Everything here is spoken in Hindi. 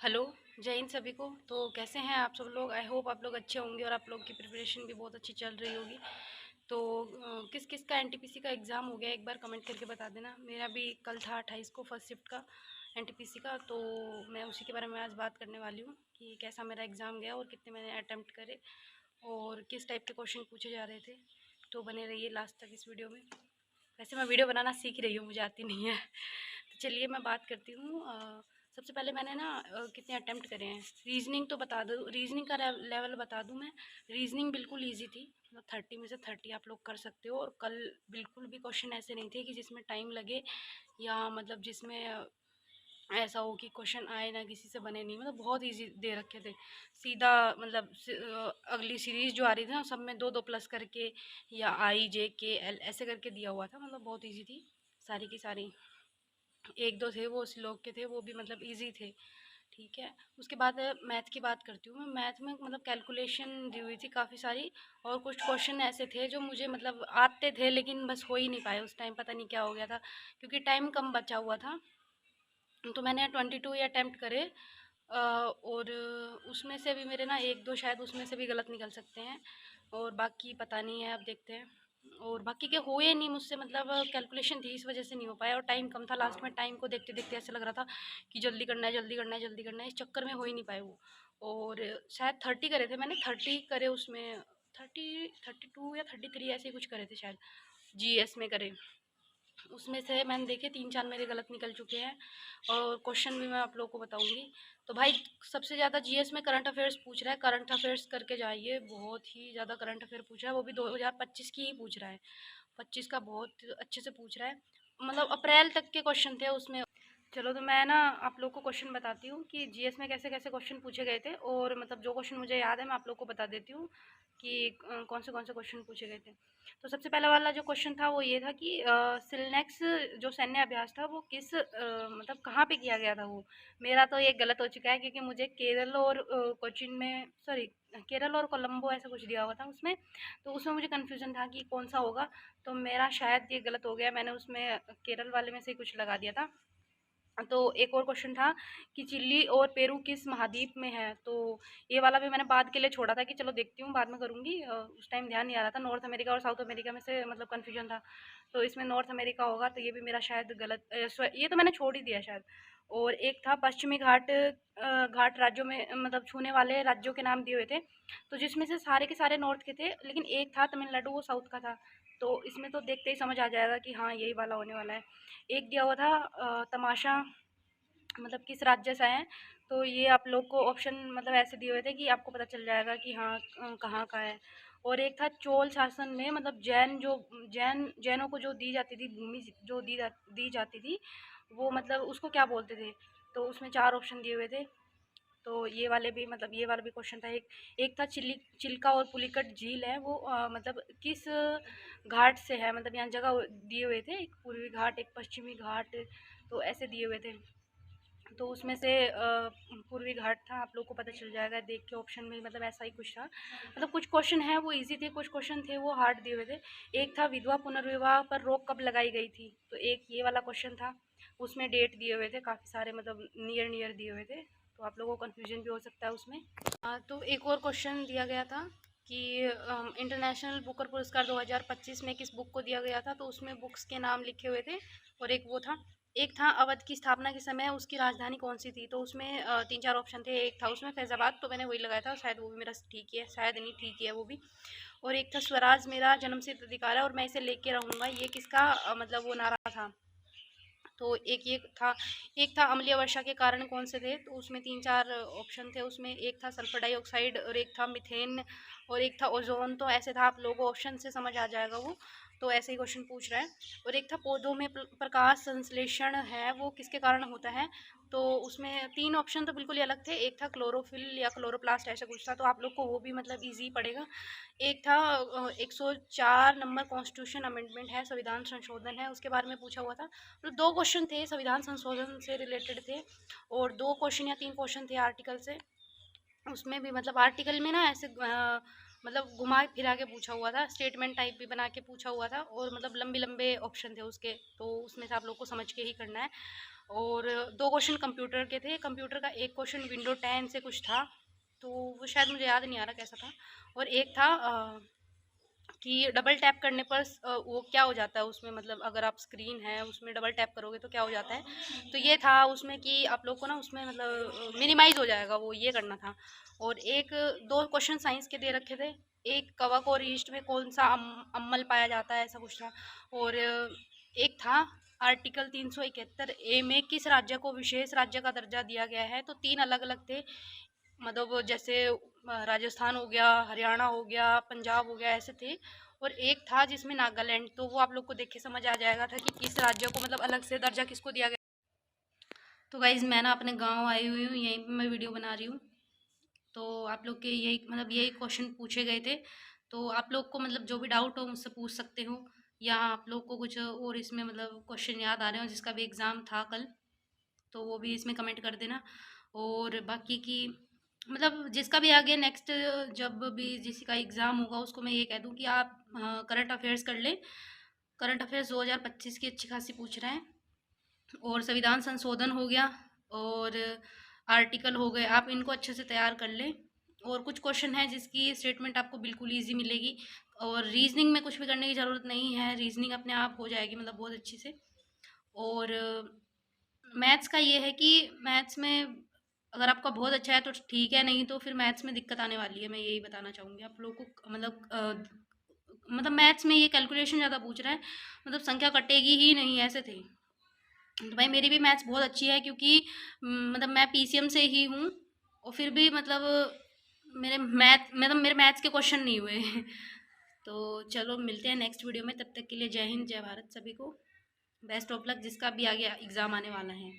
हेलो, जय हिंद सभी को। तो कैसे हैं आप सब लोग? आई होप आप लोग अच्छे होंगे और आप लोग की प्रिपरेशन भी बहुत अच्छी चल रही होगी। तो किस किस का एनटीपीसी का एग्ज़ाम हो गया, एक बार कमेंट करके बता देना। मेरा भी कल था 28 को फर्स्ट शिफ्ट का एनटीपीसी का, तो मैं उसी के बारे में आज बात करने वाली हूँ कि कैसा मेरा एग्ज़ाम गया और कितने मैंने अटैम्प्ट करे और किस टाइप के क्वेश्चन पूछे जा रहे थे। तो बने रहिए लास्ट तक इस वीडियो में। वैसे मैं वीडियो बनाना सीख रही हूँ, मुझे आती नहीं है। तो चलिए मैं बात करती हूँ। सबसे पहले मैंने ना कितने अटैम्प्ट करे हैं। रीजनिंग तो बता दूँ, रीजनिंग का लेवल बता दूँ मैं। रीजनिंग बिल्कुल इजी थी, मतलब 30 में से 30 आप लोग कर सकते हो। और कल बिल्कुल भी क्वेश्चन ऐसे नहीं थे कि जिसमें टाइम लगे या मतलब जिसमें ऐसा हो कि क्वेश्चन आए ना किसी से बने नहीं। मतलब बहुत इजी दे रखे थे, सीधा मतलब अगली सीरीज जो आ रही थी ना सब में दो दो प्लस करके या आई जे के एल ऐसे करके दिया हुआ था। मतलब बहुत इजी थी सारी की सारी। एक दो थे वो श्लोक के थे, वो भी मतलब इजी थे। ठीक है, उसके बाद मैथ की बात करती हूँ मैं। मैथ में मतलब कैलकुलेशन दी हुई थी काफ़ी सारी, और कुछ क्वेश्चन ऐसे थे जो मुझे मतलब आते थे लेकिन बस हो ही नहीं पाए उस टाइम। पता नहीं क्या हो गया था, क्योंकि टाइम कम बचा हुआ था। तो मैंने 22 ये अटैम्प्ट करे। और उसमें से भी मेरे ना एक दो शायद उसमें से भी गलत निकल सकते हैं, और बाकी पता नहीं है, अब देखते हैं। और बाकी के हुए नहीं मुझसे, मतलब कैलकुलेशन थी इस वजह से नहीं हो पाया, और टाइम कम था। लास्ट में टाइम को देखते देखते ऐसा लग रहा था कि जल्दी करना है जल्दी करना है जल्दी करना है, इस चक्कर में हो ही नहीं पाए वो। और शायद 30 करे थे मैंने, 30 करे उसमें। 30, 32 या 33 ऐसे ही कुछ करे थे शायद, जीएस में करे। उसमें से मैंने देखे 3-4 मेरे गलत निकल चुके हैं। और क्वेश्चन भी मैं आप लोगों को बताऊंगी। तो भाई सबसे ज़्यादा जीएस में करंट अफेयर्स पूछ रहा है, करंट अफेयर्स करके जाइए। बहुत ही ज़्यादा करंट अफेयर पूछ रहा है, वो भी 2025 की ही पूछ रहा है। 25 का बहुत अच्छे से पूछ रहा है, मतलब अप्रैल तक के क्वेश्चन थे उसमें। चलो तो मैं ना आप लोग को क्वेश्चन बताती हूँ कि जीएस में कैसे कैसे क्वेश्चन पूछे गए थे, और मतलब जो क्वेश्चन मुझे याद है मैं आप लोग को बता देती हूँ कि कौन से क्वेश्चन पूछे गए थे। तो सबसे पहला वाला जो क्वेश्चन था वो ये था कि सिलनेक्स जो सैन्य अभ्यास था वो किस मतलब कहाँ पे किया गया था वो। मेरा तो ये गलत हो चुका है, क्योंकि मुझे केरल और कोचीन में, सॉरी, केरल और कोलंबो ऐसा कुछ दिया हुआ था उसमें। तो उसमें मुझे कन्फ्यूजन था कि कौन सा होगा। तो मेरा शायद ये गलत हो गया, मैंने उसमें केरल वाले में से ही कुछ लगा दिया था। तो एक और क्वेश्चन था कि चिली और पेरू किस महाद्वीप में है। तो ये वाला भी मैंने बाद के लिए छोड़ा था कि चलो देखती हूँ बाद में करूँगी, उस टाइम ध्यान नहीं आ रहा था। नॉर्थ अमेरिका और साउथ अमेरिका में से मतलब कन्फ्यूजन था, तो इसमें नॉर्थ अमेरिका होगा। तो ये भी मेरा शायद गलत, ये तो मैंने छोड़ ही दिया शायद। और एक था पश्चिमी घाट, घाट राज्यों में मतलब छूने वाले राज्यों के नाम दिए हुए थे, तो जिसमें से सारे के सारे नॉर्थ के थे, लेकिन एक था तमिलनाडु, वो साउथ का था। तो इसमें तो देखते ही समझ आ जाएगा कि हाँ यही वाला होने वाला है। एक दिया हुआ था तमाशा, मतलब किस राज्य से हैं। तो ये आप लोग को ऑप्शन मतलब ऐसे दिए हुए थे कि आपको पता चल जाएगा कि हाँ कहाँ का है। और एक था चोल शासन में मतलब जैनों को जो दी जाती थी भूमि, जो दी जाती थी, वो मतलब उसको क्या बोलते थे। तो उसमें 4 ऑप्शन दिए हुए थे। तो ये वाले भी मतलब ये वाला भी क्वेश्चन था। एक एक था चिल्का और पुलिकट झील है वो मतलब किस घाट से है, मतलब यहाँ जगह दिए हुए थे, एक पूर्वी घाट एक पश्चिमी घाट, तो ऐसे दिए हुए थे। तो उसमें से पूर्वी घाट था, आप लोग को पता चल जाएगा देख के ऑप्शन में, मतलब ऐसा ही कुछ था। मतलब कुछ क्वेश्चन है वो इजी थे, कुछ क्वेश्चन थे वो हार्ड दिए हुए थे। एक था विधवा पुनर्विवाह पर रोक कब लगाई गई थी, तो एक ये वाला क्वेश्चन था। उसमें डेट दिए हुए थे काफ़ी सारे, मतलब नियर नियर दिए हुए थे, तो आप लोगों को कन्फ्यूजन भी हो सकता है उसमें। तो एक और क्वेश्चन दिया गया था कि इंटरनेशनल बुकर पुरस्कार 2025 में किस बुक को दिया गया था। तो उसमें बुक्स के नाम लिखे हुए थे, और एक वो था। एक था अवध की स्थापना के समय उसकी राजधानी कौन सी थी। तो उसमें 3-4 ऑप्शन थे। एक था उसमें फैजाबाद, तो मैंने वही लगाया था, शायद वो भी मेरा ठीक ही है, शायद नहीं ठीक ही है वो भी। और एक था स्वराज मेरा जन्मसिद्ध अधिकार है और मैं इसे लेके रहूँगा, ये किसका मतलब वो नारा था। तो एक ये था। एक था अम्लीय वर्षा के कारण कौन से थे। तो उसमें 3-4 ऑप्शन थे। उसमें एक था सल्फर डाइऑक्साइड, और एक था मीथेन, और एक था ओजोन। तो ऐसे था, आप लोगों को ऑप्शन से समझ आ जाएगा वो। तो ऐसे ही क्वेश्चन पूछ रहा है। और एक था पौधों में प्रकाश संश्लेषण है वो किसके कारण होता है। तो उसमें 3 ऑप्शन तो बिल्कुल ही अलग थे। एक था क्लोरोफिल या क्लोरोप्लास्ट ऐसा कुछ था, तो आप लोग को वो भी मतलब ईजी पड़ेगा। एक था 104 नंबर कॉन्स्टिट्यूशन अमेंडमेंट है, संविधान संशोधन है, उसके बारे में पूछा हुआ था। तो 2 क्वेश्चन थे संविधान संशोधन से रिलेटेड थे, और 2 क्वेश्चन या 3 क्वेश्चन थे आर्टिकल से। उसमें भी मतलब आर्टिकल में ना ऐसे मतलब घुमा फिरा के पूछा हुआ था, स्टेटमेंट टाइप भी बना के पूछा हुआ था, और मतलब लंबे लंबे ऑप्शन थे उसके। तो उसमें से आप लोग को समझ के ही करना है। और 2 क्वेश्चन कंप्यूटर के थे। कंप्यूटर का एक क्वेश्चन विंडो 10 से कुछ था, तो वो शायद मुझे याद नहीं आ रहा कैसा था। और एक था कि डबल टैप करने पर वो क्या हो जाता है उसमें, मतलब अगर आप स्क्रीन है उसमें डबल टैप करोगे तो क्या हो जाता है। तो ये था उसमें कि आप लोग को ना उसमें मतलब मिनिमाइज हो जाएगा, वो ये करना था। और एक 2 क्वेश्चन साइंस के दे रखे थे। एक कवक और ईस्ट में कौन सा अम्ल पाया जाता है, ऐसा कुछ था। और एक था आर्टिकल 371 ए में किस राज्य को विशेष राज्य का दर्जा दिया गया है। तो 3 अलग अलग थे, मतलब जैसे राजस्थान हो गया, हरियाणा हो गया, पंजाब हो गया, ऐसे थे। और एक था जिसमें नागालैंड, तो वो आप लोग को देख के समझ आ जाएगा था कि किस राज्य को मतलब अलग से दर्जा किसको दिया गया। तो गाइज़ मैं ना अपने गांव आई हुई हूँ, यहीं पे मैं वीडियो बना रही हूँ। तो आप लोग के यही मतलब यही क्वेश्चन पूछे गए थे। तो आप लोग को मतलब जो भी डाउट हो मुझसे पूछ सकते हो, या आप लोग को कुछ और इसमें मतलब क्वेश्चन याद आ रहे हो जिसका भी एग्ज़ाम था कल, तो वो भी इसमें कमेंट कर देना। और बाकी की मतलब जिसका भी आगे नेक्स्ट जब भी जिसका एग्ज़ाम होगा उसको मैं ये कह दूँ कि आप करंट अफेयर्स कर लें। करंट अफेयर्स 2025 की अच्छी खासी पूछ रहे हैं। और संविधान संशोधन हो गया, और आर्टिकल हो गए, आप इनको अच्छे से तैयार कर लें। और कुछ क्वेश्चन है जिसकी स्टेटमेंट आपको बिल्कुल ईजी मिलेगी। और रीजनिंग में कुछ भी करने की ज़रूरत नहीं है, रीजनिंग अपने आप हो जाएगी मतलब बहुत अच्छी से। और मैथ्स का ये है कि मैथ्स में अगर आपका बहुत अच्छा है तो ठीक है, नहीं तो फिर मैथ्स में दिक्कत आने वाली है, मैं यही बताना चाहूँगी आप लोगों को। मतलब मैथ्स में ये कैलकुलेशन ज़्यादा पूछ रहा है, मतलब संख्या कटेगी ही नहीं, ऐसे थे। तो भाई मेरी भी मैथ्स बहुत अच्छी है, क्योंकि मतलब मैं पीसीएम से ही हूँ, और फिर भी मतलब मेरे मैथ्स के क्वेश्चन नहीं हुए। तो चलो मिलते हैं नेक्स्ट वीडियो में, तब तक के लिए जय हिंद जय भारत सभी को। बेस्ट ऑफ लक जिसका भी आगे एग्ज़ाम आने वाला है।